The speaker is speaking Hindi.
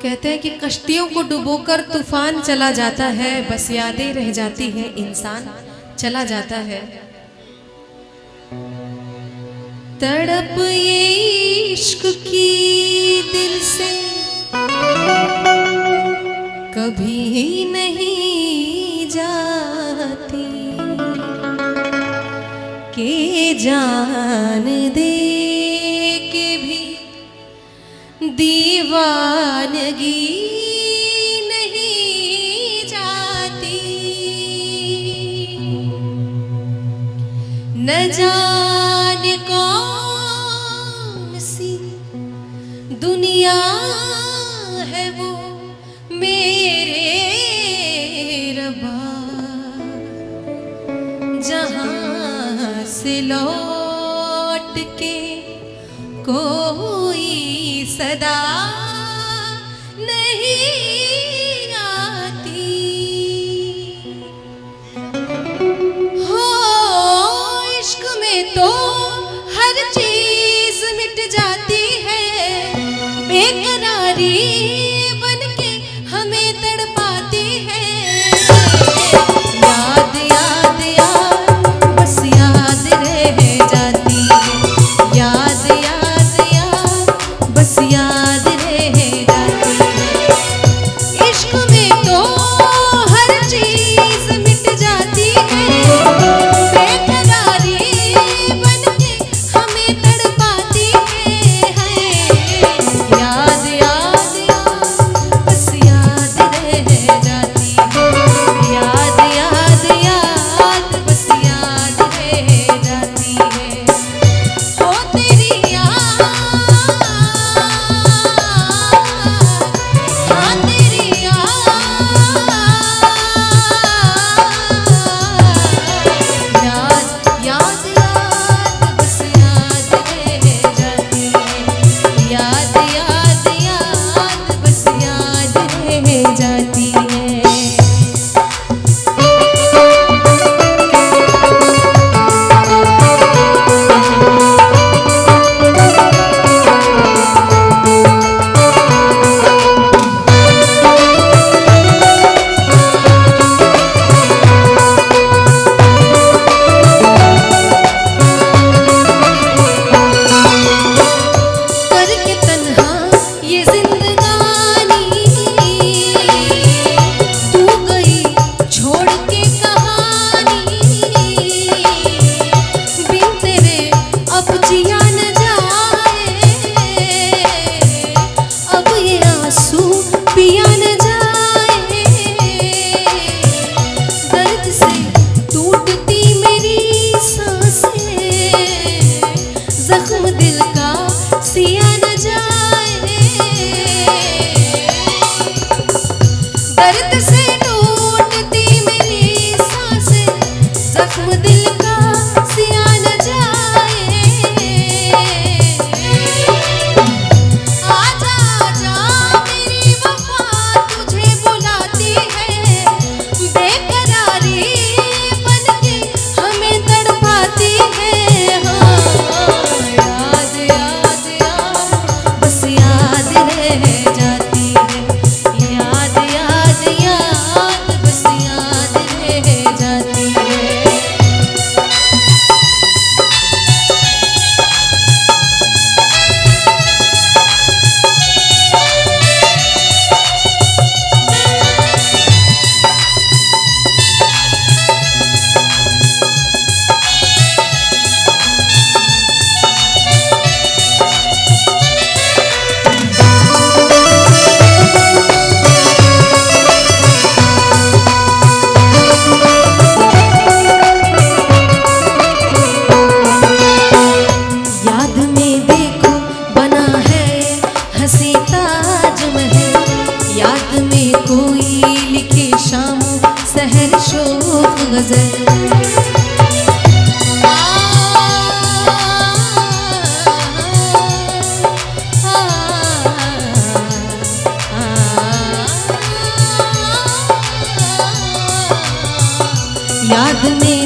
कहते हैं कि कश्तियों को डुबोकर तूफान चला जाता है, बस यादें रह जाती हैं, इंसान चला जाता है। तड़प ये इश्क की दिल से कभी नहीं जाती के जान दे के भी दीवानगी नहीं जाती। न जाने कौन सी दुनिया है वो मेरे रब्बा, जहां से लौट के कोई सदा नहीं आती। हो इश्क में तो हर चीज मिट जाती है, बेकरारी बनके हमें तड़पाती है। याद याद याद बस याद रह जाती है, याद याद याद बस याद रह जाती है। इश्क में तो हर चीज मिट जाती है, बेकरारी बनके हमें तड़पाती है। याद याद याद बस याद रह जाती है, याद याद याद बस याद रह जाती है। हो तेरी याद, हाँ तेरी याद, याद याद याद बस याद रह जाती है, याद याद याद बस याद रह जाती है। करके तन्हा ये जिंदगानी, तू गई छोड़ के कहानी। बिन तेरे अब जिया न जाए, अब ये आंसू पिया न जाए। दर्द से टूटती मेरी सांसें, जख्म दिल का सिया न जाए। दर्द से टूटती मेरी सांसें, जख्म दिल का सिया न जाए। आजा आजा मेरी वफा तुझे बुलाती है, बेकरारी बनके हमें तड़पाती है। हाँ याद याद याद बस याद रह जाती है, याद याद याद बस याद रह जाती है। याद में देखो बना है हंसी ताजमहल, याद में कोई लिखे शाम सहर शोक गजल। याद में